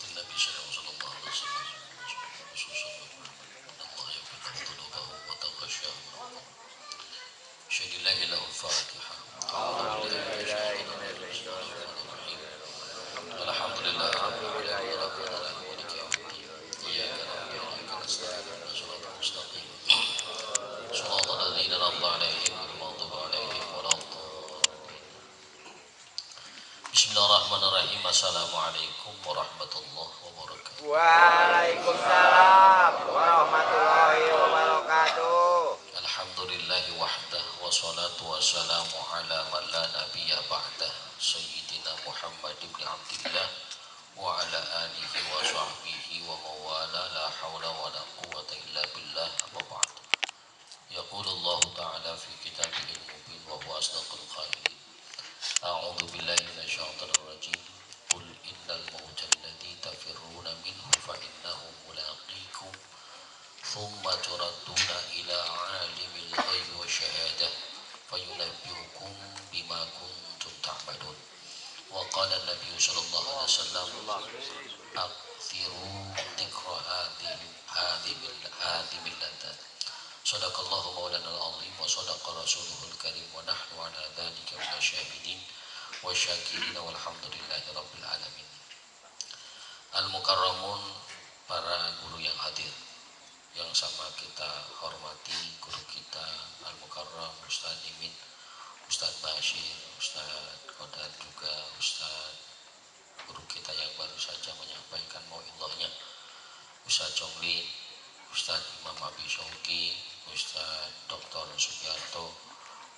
النبي صلى الله عليه وسلم خصوصا إن الله يغفر ذنوبه وتغشاه شهد الله له الفاتحة أعوذ بالله من الشيطان الرجيم الحمد لله رب العالمين الرحمن الرحيم مالك يوم الدين إياك نعبد وإياك نستعين اهدنا الصراط المستقيم صراط الذين أنعمت عليهم غير المغضوب عليهم ولا الضالين. Bismillahirrahmanirrahim. Assalamualaikum warahmatullahi wabarakatuh. Waalaikumsalam warahmatullahi wabarakatuh. Alhamdulillahi wahdah wassalatu wassalamu ala man la nabiyya ba'dah Sayyidina Muhammad ibn Abdillah wa ala alihi wa sahbihi wa mawala la hawla wa la quwwata illa billah amma ba'd. Yaqulullahu ta'ala fi kitabihil mubin wa huwa asdaqul qailin. A'udzu billahi minasyaitonir rajim. Qul innal mauta alladzi tafirruna minhu fa innahu mulaqikum thumma turadduna ila 'alimil ghaibi wasyahadah fayunabbi'ukum bima kuntum ta'malun. Wa qala an-nabiy sallallahu alaihi wasallam akthiru dzikra hadhihi ladat. Sadaqallahu maulana al-azim wa sadaqa rasuluhul karim wa nahnu ala dzalika minasyahidin wa syakirin walhamdulillahi rabbil alamin. Al-mukarramun, para guru yang hadir, yang sama kita hormati guru kita Al-Mukarram Ustaz Imin, Ustaz Bashir, Ustaz Qadar, juga Ustaz guru kita yang baru saja menyampaikan mau'idhahnya, Ustaz Jongli, Ustaz Imam Abi Syauqi, Ustaz Dr. Sugiarto,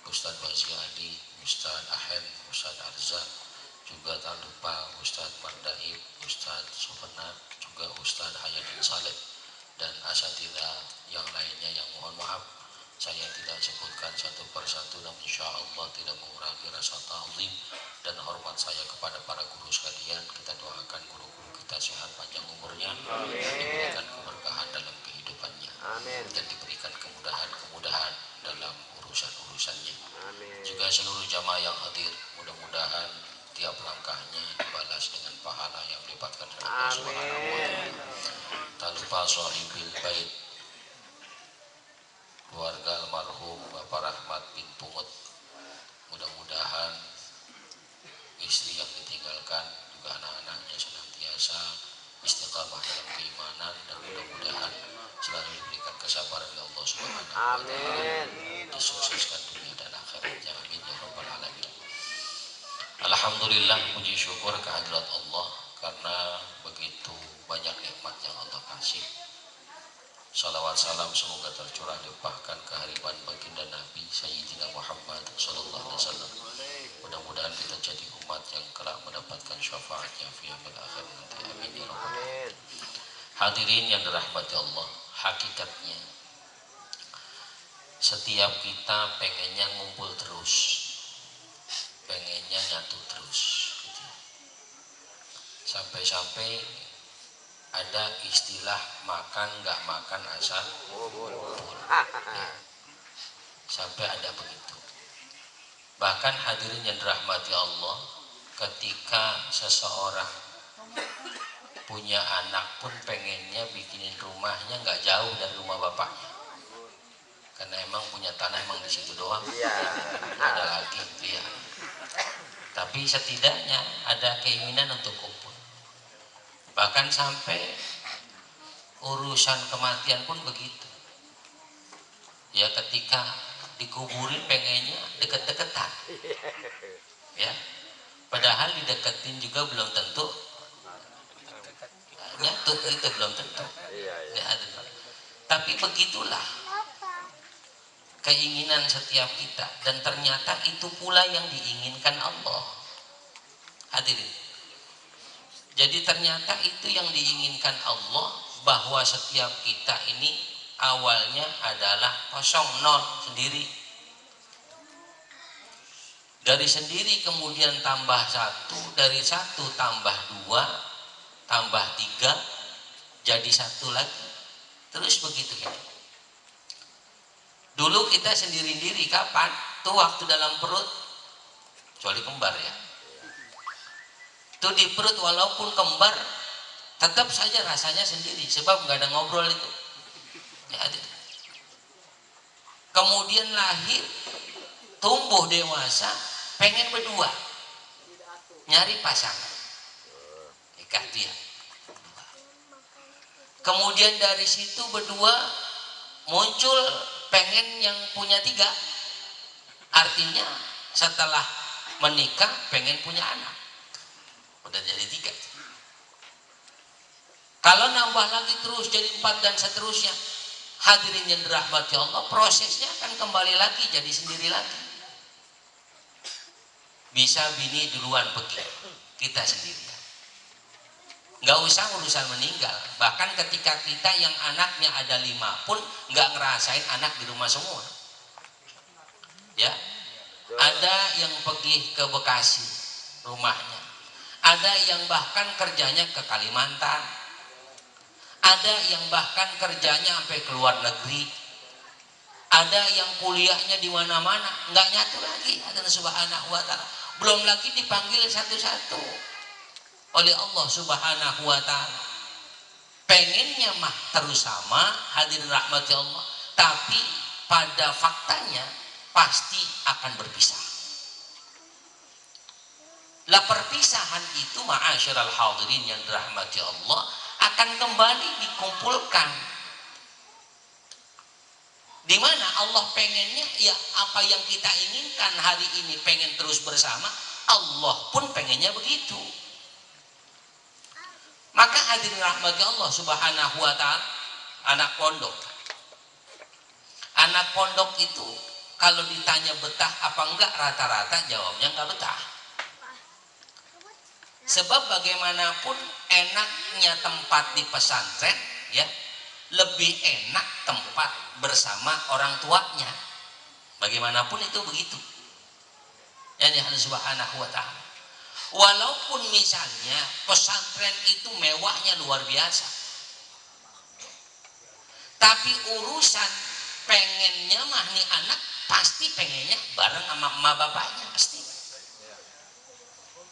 Ustaz Bazi Ali, Ustaz Ahem, Ustaz Arzak, juga tak lupa Ustaz Mardaib, Ustaz Sofana, juga Ustaz Hayadin Saleh, dan asatidzah yang lainnya yang mohon maaf saya tidak sebutkan satu persatu, dan insya Allah tidak mengurangi rasa ta'zim dan hormat saya kepada para guru sekalian. Kita doakan guru-guru kita sehat panjang umurnya, diberikan keberkahan dalam kehidupannya, dan diberikan kemudahan-kemudahan dalam urusan-urusannya. Juga seluruh jamaah yang hadir, mudah-mudahan tiap langkahnya dibalas dengan pahala yang didapatkan dari Allah Subhanahu wa taala. Tak lupa sahibil bait, keluarga almarhum Bapak Rahmat bin Pungut, mudah-mudahan istri yang ditinggalkan juga anak-anaknya senantiasa istiqamah dalam keimanan, dan mudah-mudahan selalu diberikan kesabaran oleh Allah Subhanahu wa taala, disukseskan dunia dan akhiratnya, amin ya rabbal alamin. Alhamdulillah, puji syukur kehadirat Allah karena begitu banyak nikmat yang Allah kasih. Salawat salam semoga tercurah limpahkan kehariban baginda Nabi Sayyidina Muhammad sallallahu alaihi wasallam. Mudah-mudahan kita jadi umat yang kelak mendapatkan syafaatnya fi yaumil akhir nanti, amin ya rabbal alamin. Hadirin yang dirahmati Allah, hakikatnya setiap kita pengennya ngumpul terus, pengennya nyatu terus gitu. Sampai-sampai ada istilah makan nggak makan asal bubur ya. Sampai ada begitu. Bahkan hadirin yang dirahmati Allah, ketika seseorang punya anak pun pengennya bikinin rumahnya nggak jauh dari rumah bapaknya, karena emang punya tanah emang di situ doang, ada lagi gitu ya. Tapi setidaknya ada keinginan untuk kumpul. Bahkan sampai urusan kematian pun begitu ya, ketika dikuburin pengennya deket-deketan ya, padahal dideketin juga belum tentu nyatu, itu belum tentu ya. Tapi begitulah keinginan setiap kita, dan ternyata itu pula yang diinginkan Allah. Hadirin, jadi ternyata itu yang diinginkan Allah, bahwa setiap kita ini awalnya adalah kosong, nol, sendiri. Dari sendiri kemudian tambah satu, dari satu tambah dua, tambah tiga, jadi satu lagi. Terus begitu ya. Dulu kita sendiri-sendiri kapan? Tuh waktu dalam perut, kecuali kembar ya. Itu di perut walaupun kembar tetap saja rasanya sendiri sebab nggak ada ngobrol itu. Ya, kemudian lahir, tumbuh dewasa, pengen berdua, nyari pasangan, nikah dia. Kemudian dari situ berdua muncul pengen yang punya tiga, artinya setelah menikah pengen punya anak, udah jadi tiga. Kalau nambah lagi terus jadi 4 dan seterusnya, hadirin yang dirahmati Allah, prosesnya akan kembali lagi jadi sendiri lagi. Bisa bini duluan pergi, kita sendirian. Nggak usah urusan meninggal, bahkan ketika kita yang anaknya ada 5 pun nggak ngerasain anak di rumah semua. Ya, ada yang pergi ke Bekasi rumahnya, ada yang bahkan kerjanya ke Kalimantan, ada yang bahkan kerjanya sampai ke luar negeri, ada yang kuliahnya di mana-mana, nggak nyatu lagi. Ada Subhanahu wa Ta'ala, belum lagi dipanggil satu-satu oleh Allah Subhanahu wa Ta'ala. Pengennya mah terus sama, hadirin rahmati Allah, tapi pada faktanya pasti akan berpisah. Lah perpisahan itu ma'asyiral hadirin yang dirahmati Allah akan kembali dikumpulkan. Di mana Allah pengennya ya apa yang kita inginkan hari ini pengen terus bersama, Allah pun pengennya begitu. Maka hadirin rahmati Allah Subhanahu wa Ta'ala, anak pondok. Anak pondok itu kalau ditanya betah apa enggak, rata-rata jawabnya enggak betah. Sebab bagaimanapun enaknya tempat di pesantren, ya, lebih enak tempat bersama orang tuanya. Bagaimanapun itu begitu. Yani Allah Subhanahu wa Ta'ala. Walaupun misalnya pesantren itu mewahnya luar biasa, tapi urusan pengennya mah nih anak pasti pengennya bareng sama emak bapaknya pasti.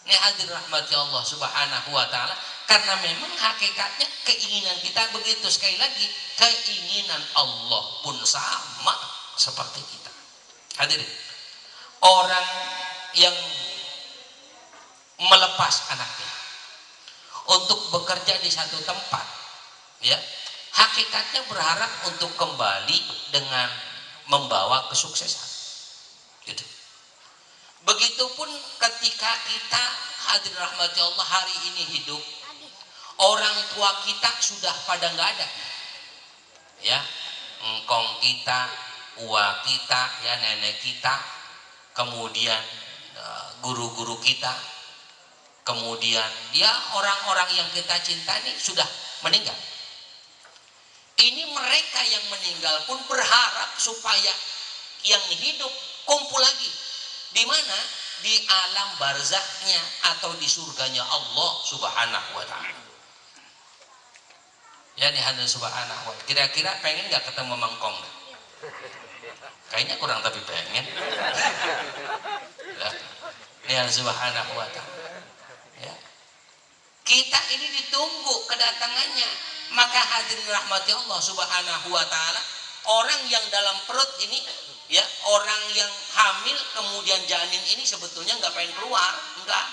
Ini hadir rahmati Allah Subhanahu wa Ta'ala, karena memang hakikatnya keinginan kita begitu. Sekali lagi, keinginan Allah pun sama seperti kita. Hadirin, orang yang melepas anaknya untuk bekerja di satu tempat, ya, hakikatnya berharap untuk kembali dengan membawa kesuksesan, gitu. Begitupun ketika kita hadirin rahmati Allah hari ini hidup, orang tua kita sudah pada nggak ada, ya, engkong kita, uwa kita, ya, nenek kita, kemudian guru-guru kita, kemudian ya orang-orang yang kita cintai sudah meninggal. Ini mereka yang meninggal pun berharap supaya yang hidup kumpul lagi. Di mana? Di alam barzakhnya atau di surganya Allah Subhanahu wa Ta'ala. Ya, di hadirin subhanahu wa ta'ala. Kira-kira pengen nggak ketemu Mangkong? Kayaknya kurang tapi pengen. Ya. Ini hadirin subhanahu wa ta'ala. Ya. Kita ini ditunggu kedatangannya. Maka hadirin rahmati Allah Subhanahu wa Ta'ala, orang yang dalam perut ini, ya, orang yang hamil kemudian janin ini sebetulnya nggak pengen keluar, enggak.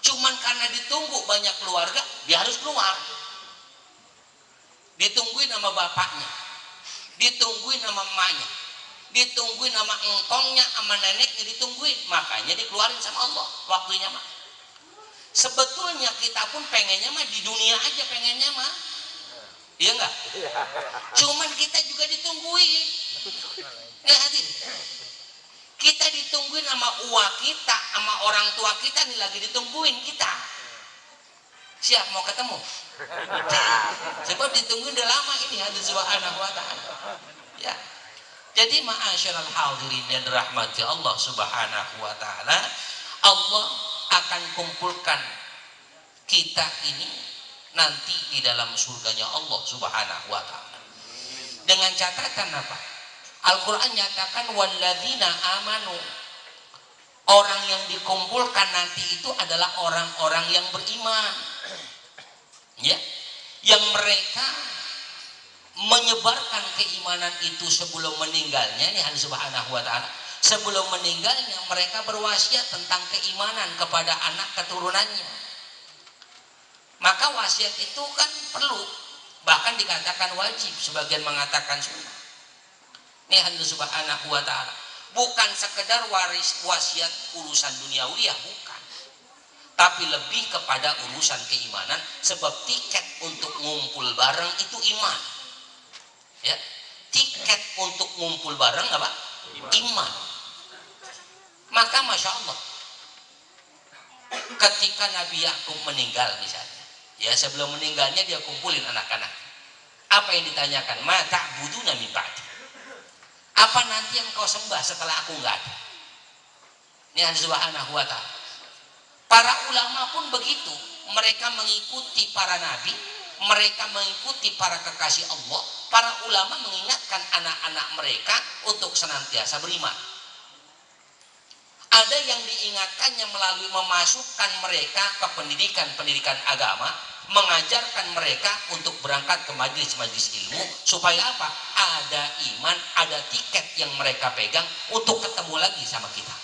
Cuman karena ditunggu banyak keluarga, dia harus keluar. Ditungguin sama bapaknya, ditungguin sama emaknya, ditungguin sama engkongnya, sama neneknya, ditungguin. Makanya dikeluarin sama Allah waktunya mah. Sebetulnya kita pun pengennya mah di dunia aja, pengennya mah, iya enggak? Cuman kita juga ditungguin. Nggak hadir. Kita ditungguin sama uwa kita, sama orang tua kita nih lagi ditungguin kita. Siap mau ketemu? Sebab ditungguin udah lama ini hadir Subhanahu wa Ta'ala. Ya. Jadi ma'asyiral hadirin yang dirahmati Allah Subhanahu wa Ta'ala, Allah akan kumpulkan kita ini nanti di dalam surganya Allah Subhanahu wa Ta'ala. Dengan catatan apa? Al-Quran nyatakan walladzina amanu, orang yang dikumpulkan nanti itu adalah orang-orang yang beriman. ya, yang mereka menyebarkan keimanan itu sebelum meninggalnya. Ini Allah Subhanahu wa taala, sebelum meninggalnya mereka berwasiat tentang keimanan kepada anak keturunannya. Maka wasiat itu kan perlu, bahkan dikatakan wajib, sebagian mengatakan sunnah. Ini Allah Subhanahu wa taala, bukan sekedar wasiat urusan duniawiyah, bukan, tapi lebih kepada urusan keimanan. Sebab tiket untuk ngumpul bareng itu iman, ya, tiket untuk ngumpul bareng apa? Iman. Maka masya Allah, ketika Nabi Yakub meninggal misalnya, ya, sebelum meninggalnya dia kumpulin anak-anak. Apa yang ditanyakan? Ma ta'buduna min ba'di, apa nanti yang kau sembah setelah aku nggak ada? Ini Allah Subhanahu wa taala. Para ulama pun begitu, mereka mengikuti para nabi, mereka mengikuti para kekasih Allah. Para ulama mengingatkan anak-anak mereka untuk senantiasa beriman. Ada yang diingatkannya melalui memasukkan mereka ke pendidikan agama, mengajarkan mereka untuk berangkat ke majelis-majelis ilmu, supaya apa? Ada iman, ada tiket yang mereka pegang untuk ketemu lagi sama kita.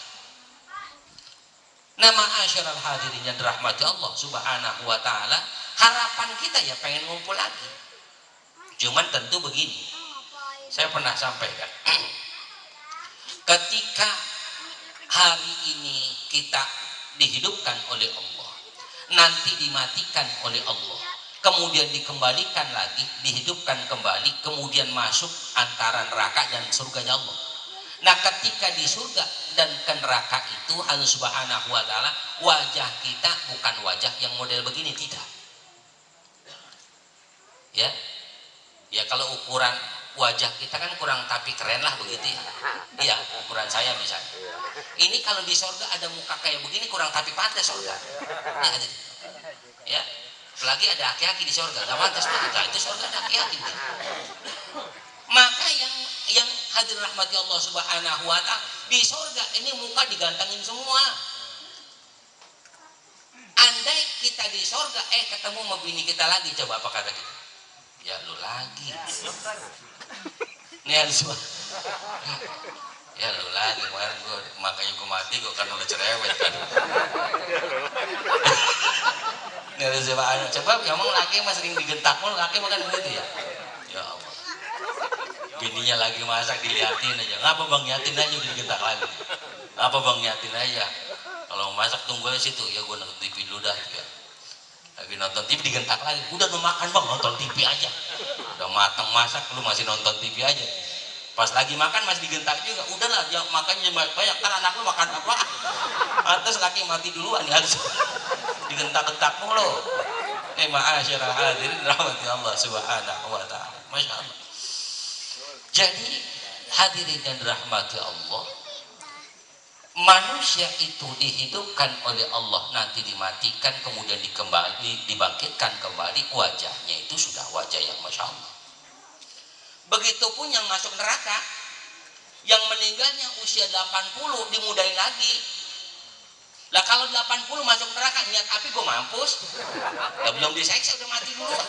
Nama ma'asyiral hadirin yang dirahmati Allah Subhanahu wa taala, harapan kita ya pengen ngumpul lagi. Cuman tentu begini, saya pernah sampaikan, ketika hari ini kita dihidupkan oleh Allah, nanti dimatikan oleh Allah, kemudian dikembalikan lagi, dihidupkan kembali, kemudian masuk antara neraka dan surganya Allah. Nah, ketika di surga dan ke neraka itu Allah Subhanahu wa taala, wajah kita bukan wajah yang model begini, tidak. Ya. Ya, kalau ukuran wajah kita kan kurang tapi keren lah begitu ya. Iya, ukuran saya misalnya. Ini kalau di surga ada muka kayak begini kurang tapi pantas surga. Ya. Apalagi ada aki-aki di surga, enggak pantas begitu. Itu surga ada aki-aki. Maka yang hadir rahmati Allah Subhanahu wa taala, di surga ini muka digantengin semua. Andai kita di surga ketemu sama bini kita lagi, coba apa kata kita? Ya lu lagi. Ini harus ya lu lagi, kemarin makanya gue mati gue kan udah cerewet kan. Ini harus coba emang laki mah sering digentak mulu, laki makan begitu ya. Ya Allah. Bininya lagi masak diliatin aja, ngapa bang nyatin aja udah digentak lagi. Ngapa bang nyatin aja, kalau masak tunggu aja situ, ya gue nonton TV dulu dah ya. Lagi nonton TV digentak lagi, udah mau makan bang, nonton TV aja. Udah matang masak lu masih nonton TV aja. Pas lagi makan masih digentak juga, udahlah ya makannya banyak kan anak lu makan apa? Atas laki mati duluan ya, harus digentak-gentak mulu. Ma'asyiral hadirin rahmati Allah Subhanahu wa taala. Masya Allah. Jadi hadirin dan rahmati Allah, manusia itu dihidupkan oleh Allah, nanti dimatikan, kemudian dibangkitkan kembali, wajahnya itu sudah wajah yang Masya Allah. Begitupun yang masuk neraka, yang meninggalnya usia 80 dimudahin lagi. Lah kalau 80 masuk neraka, niat api gue mampus, ya belum diseksa udah mati dulu.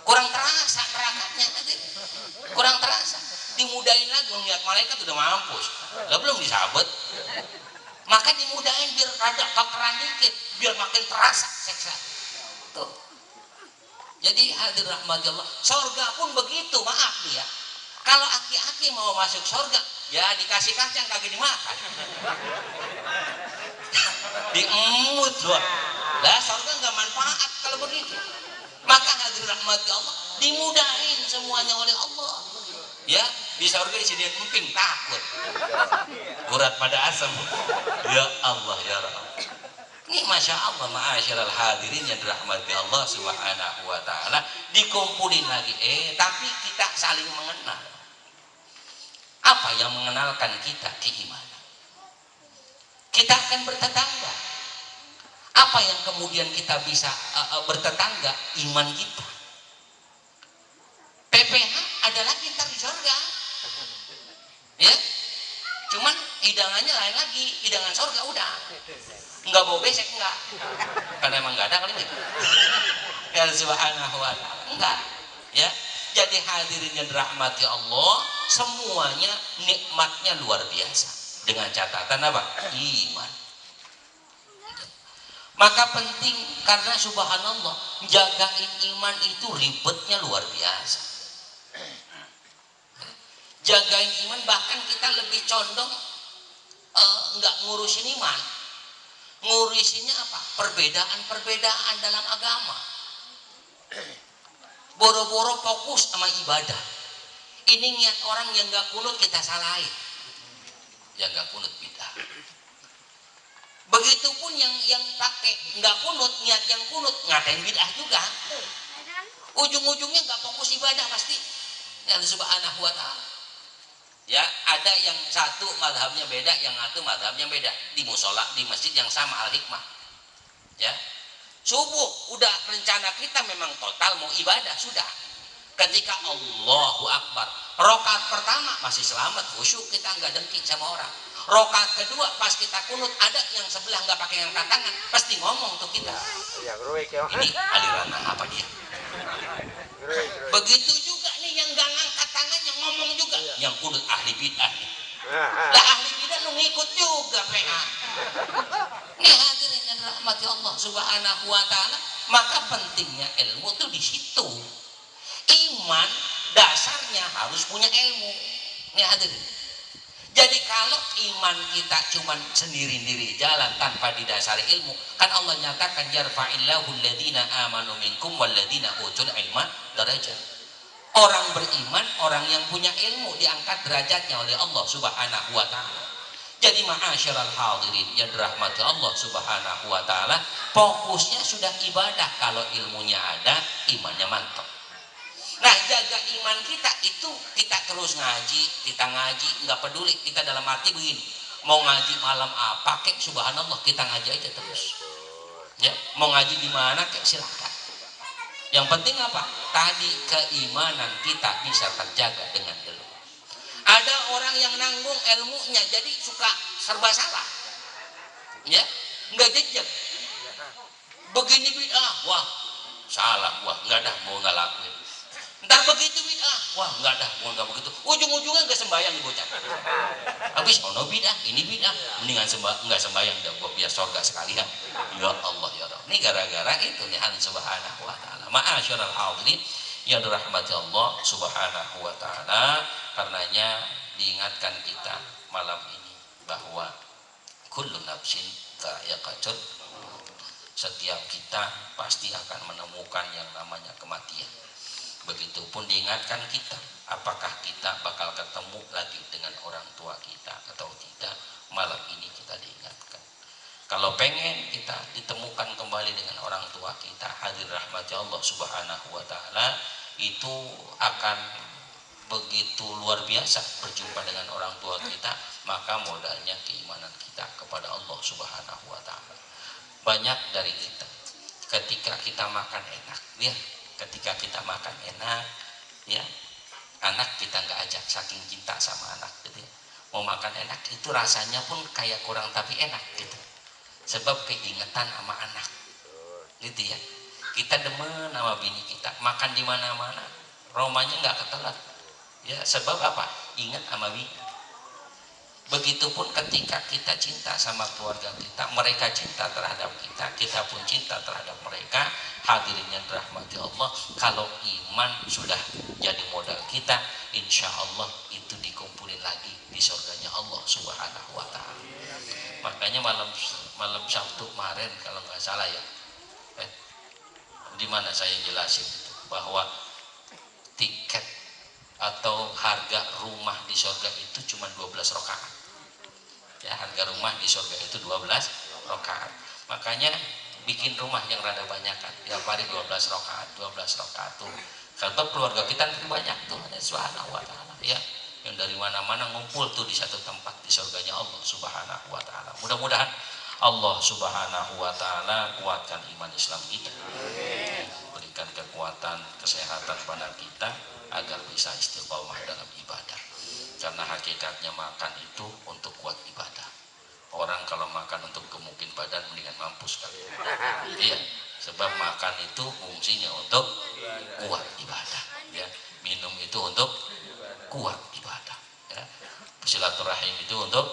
Kurang terasa nerakanya tadi, kurang terasa. Dimudahin lagi, niat malaikat udah mampus, lah belum disabet. Maka dimudahin biar rada kekeran dikit, biar makin terasa seksa. Tuh. Jadi hadir rahmat Allah, surga pun begitu, maaf nih ya. Kalau aki-aki mau masuk surga, ya dikasih kacang kagak dimakan. Diemut loh. Lah surga nggak manfaat kalau begitu. Maka hadir rahmat Allah, dimudahin semuanya oleh Allah. Ya, di surga disediain emping, takut. Urat pada asam. Ya Allah ya Rabb. Ini Masya Allah, ma'asyiral hadirin yang dirahmati Allah Subhanahu wa ta'ala, dikumpulin lagi. Tapi kita saling mengenal. Apa yang mengenalkan kita? Keimanan. Kita akan bertetangga. Apa yang kemudian kita bisa bertetangga? Iman kita. PPH ada lagi ntar di surga. Ya, cuman hidangannya lain lagi. Hidangan surga udah. Enggak bau besek enggak. Karena emang enggak ada kali ini. Ya ya subhanahu wa ta'ala. Enggak ya. Jadi hadirin yang dirahmati Allah, semuanya nikmatnya luar biasa, dengan catatan apa? Iman. Maka penting, karena subhanallah, jagain iman itu ribetnya luar biasa. Jagain iman, bahkan kita lebih condong nggak ngurusin iman, ngurusinnya apa? Perbedaan-perbedaan dalam agama. Boro-boro fokus sama ibadah. Ini niat orang yang nggak kunut kita salahin, yang nggak kunut bidah. Begitupun yang pakai nggak kunut, niat yang kunut ngatain bidah juga. Ujung-ujungnya nggak fokus ibadah pasti. Yang subhanahu wa ta'ala. Ya, ada yang satu madhabnya beda, yang satu madhabnya beda. Di musola, di masjid yang sama, al-hikmah. Ya, subuh udah rencana kita memang total mau ibadah sudah. Ketika Allahu Akbar, rokaat pertama masih selamat, khusyuk, kita nggak dengki sama orang. Rokaat kedua pas kita kunut, ada yang sebelah nggak pakai angkat tangan, pasti ngomong tuh kita. Ini aliran apa dia? Begitu juga nih yang nggak ngangkat tangannya ngomong juga, yang kunut ahli bid'ah. Lah ahli bid'ah lu ngikut juga PA. Nih hadirin yang rahmati Allah subhanahu wa ta'ala. Maka pentingnya ilmu tuh di situ. Iman dasarnya harus punya ilmu. Nih hadirin. Jadi kalau iman kita cuman sendiri-sendiri jalan tanpa didasari ilmu, kan Allah nyatakan yarfa'illahu alladhina amanu minkum walladhina utul ilma darajat. Orang beriman, orang yang punya ilmu diangkat derajatnya oleh Allah subhanahu wa ta'ala. Jadi ma'asyiral hadirin yang dirahmati Allah subhanahu wa ta'ala, fokusnya sudah ibadah. Kalau ilmunya ada, imannya mantap. Nah, jaga iman kita itu kita terus ngaji, nggak peduli kita dalam arti begini, mau ngaji malam apa kek, subhanallah kita ngaji aja terus. Ya, mau ngaji di mana kek silakan. Yang penting apa? Tadi keimanan kita bisa terjaga dengan ilmu. Ada orang yang nanggung ilmunya jadi suka serba salah. Ya, nggak jejak. Begini bid'ah, wah salah, wah nggak dah mau nggak lakuin. Ntar begitu bid'ah, wah nggak dah mau nggak begitu. Ujung-ujungnya nggak sembahyang nih bocah. Habis ono bid'ah, ini bid'ah, mendingan nggak sembahyang dah, gua biar surga sekalian. Ya Allah ya Allah. Ini gara-gara itu nih Allah subhanahu wa ta'ala. Ma'asyiral hadirin yang dirahmati Allah subhanahu wa ta'ala. Karenanya diingatkan kita malam ini bahwa kullu nafsin dha'iqatul maut. Setiap kita pasti akan menemukan yang namanya kematian. Begitupun diingatkan kita, apakah kita bakal ketemu lagi dengan orang tua kita atau tidak. Malam ini kita diingatkan, kalau pengen kita ditemukan kembali dengan orang tua kita, hadir rahmati Allah subhanahu wa ta'ala, itu akan begitu luar biasa berjumpa dengan orang tua kita. Maka modalnya keimanan kita kepada Allah subhanahu wa ta'ala. Banyak dari kita ketika kita makan enak, ya, ketika kita makan enak, ya, anak kita nggak ajak, saking cinta sama anak gitu ya. Mau makan enak itu rasanya pun kayak kurang tapi enak gitu, sebab keingetan sama anak gitu ya. Kita demen sama bini kita, makan di mana-mana romanya nggak ketelan ya, sebab apa? Ingat sama bini. Begitupun ketika kita cinta sama keluarga kita, mereka cinta terhadap kita, kita pun cinta terhadap mereka. Hadirin yang dirahmati Allah, kalau iman sudah jadi modal kita, insya Allah itu dikumpulin lagi di surganya Allah subhanahu wa ta'ala. Makanya malam Sabtu kemarin kalau nggak salah ya, di mana saya jelasin itu, bahwa tiket atau harga rumah di surga itu cuma 12 rakaat. Ya, harga rumah di surga itu 12 rakaat. Makanya bikin rumah yang rada banyak kan, tiap hari 12 rakaat tuh. Sebab keluarga kita banyak tuh, ada subhanahu wa ta'ala ya, yang dari mana-mana ngumpul tuh di satu tempat di surganya Allah subhanahu wa ta'ala. Mudah-mudahan Allah subhanahu wa ta'ala kuatkan iman Islam kita, berikan kekuatan, kesehatan pada kita agar bisa istiqomah dalam ibadah. Karena hakikatnya makan itu untuk kuat ibadah. Orang kalau makan untuk gemukin badan mendingan mampus kali. Iya, Sebab makan itu fungsinya untuk kuat ibadah, ya. Minum itu untuk kuat ibadah, ya. Silaturahim itu untuk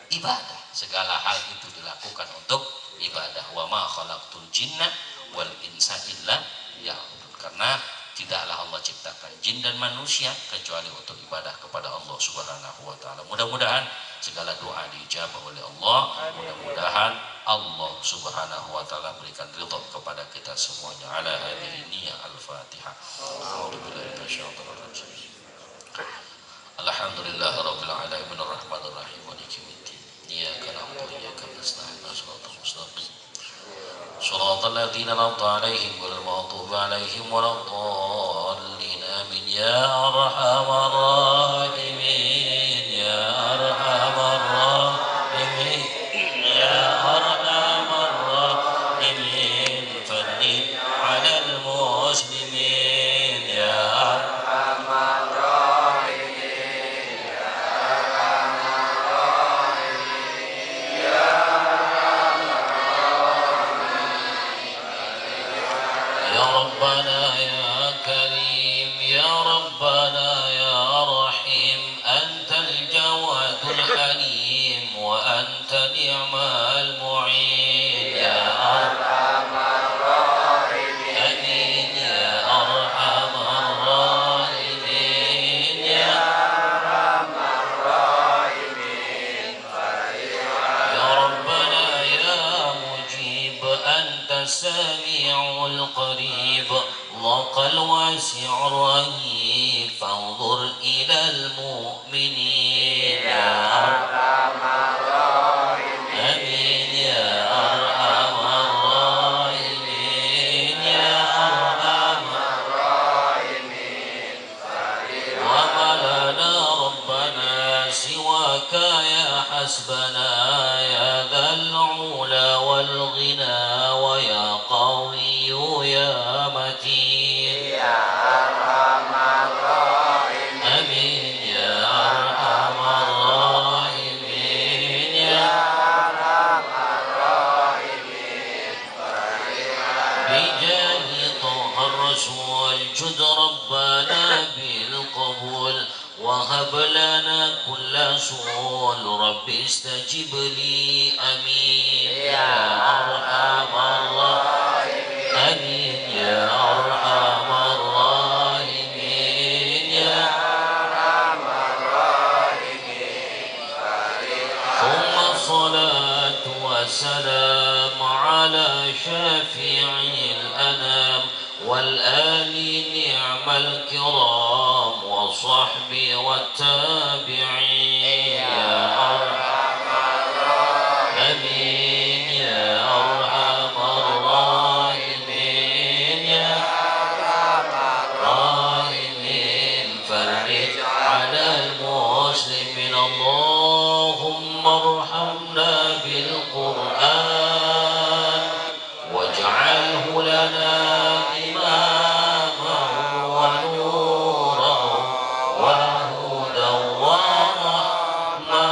ibadah. Segala hal itu dilakukan untuk ibadah. Wa ma khalaqtul jinna wal insa illa liya'budun. Karena tidaklah Allah ciptakan jin dan manusia kecuali untuk ibadah kepada Allah Subhanahu wa taala. Mudah-mudahan segala doa dijabah oleh Allah. Mudah-mudahan Allah Subhanahu wa taala berikan ridha kepada kita semuanya. Ala hadhihi niyyah al-Fatihah. A'udzubillahi minasyaitonir rajim. Alhamdulillahirabbil alamin arrahmanir rahim maliki yaumiddin. Iyyaka na'budu wa iyyaka nasta'in. Shiratal mustaqim. Shiratal ladzina an'amta 'alaihim ghairil maghdubi 'alaihim waladdallin. Amin ya arhamar rahimin ya arhamar rahimin ya arhamar rahimin fadlil 'alal muslimin ya arhamar rahimin ya arhamar rahimin ya ya rabbana ya karim ya rabbana ya rahim antal jawadul halim wa anta ni'mal mu'in ya arhamar rahimin amin ya arhamar rahimin ya arhamar rahimin ya rabbana ya mujib anta sami'ul qarib ضاق الواسع الرهيب فانظر إلى المؤمنين يا arhamar rahimin آمين يا أرحم الراحمين يا أرحم rahimin وما لنا ربنا سواك يا حسبنا يا ذا العلا والغنى ويا قوي يا متين ya arhamar rahimin آمين يا أرحم الراحمين يا arhamar rahimin بجاه طه الرسول جد ربنا بالقبول وهب لنا كل سؤال رب استجب لي آمين يا أرحم الراحمين آمين يا أرحم الراحمين يا arhamar rahimin ثم الصلاة والسلام على شافع الأنام والآل نعم الكرام والصحب والتابعين يا أرحم آمين يا أرحم الراحمين يا راحمين فرج على المسلمين اللهم ارحمنا بالقرآن واجعله لنا إماما ونورا وهدى ورحمة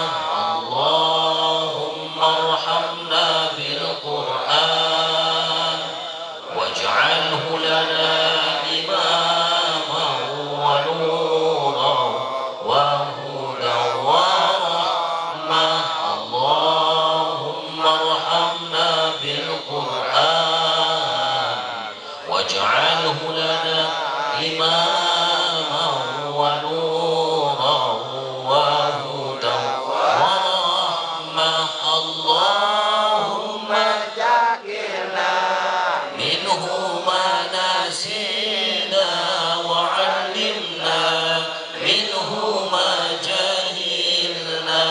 اللهم ارحمنا بالقرآن واجعله لنا إماما ونورا وهدى ورحمة اللهم ارحمنا بالقرآن واجعله لنا إماما ونورا وهدى ورحمة اللهم ja'ilna منه ما نسينا وعلمنا منه ما جهلنا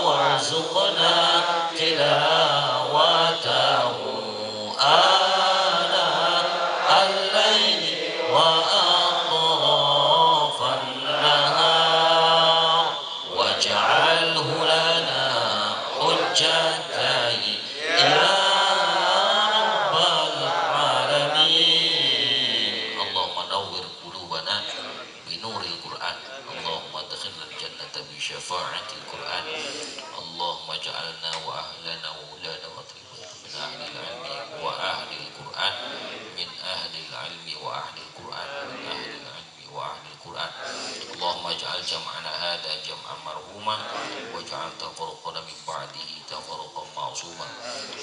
وارزقنا تلاوته آناء الليل وأطراف النهار واجعله لنا حجتين يا رب العالمين مرحوما واجعل تفرقنا من بعده تفرقا معصوما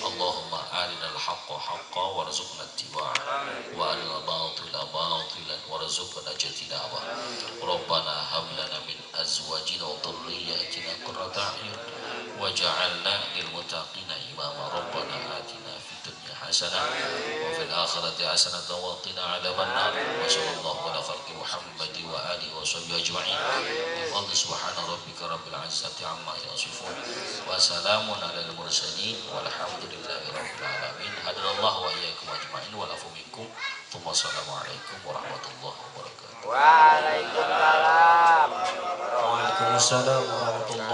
اللهم أرنا الحق حقا وارزقنا اتباعه وأرنا الباطل باطلا وارزقنا اجتنابه ربنا هب لنا من أزواجنا وذرياتنا قرة أعين وجعلنا للمتقين إماما ربنا آتنا في الدنيا حسنة وفي الآخرة حسنة وقنا عذاب النار وصلى الله على خلق محمد وآله وصحبه أجمعين بفضل سبحان ربك رب العزة عما يصفون وسلام على المرسلين والحمد لله رب العالمين هدنا الله وإياكم أجمعين والعفو منكم ثم السلام عليكم ورحمة الله وبركاته. Waalaikumsalam. Waalaikumsalam warahmatullahi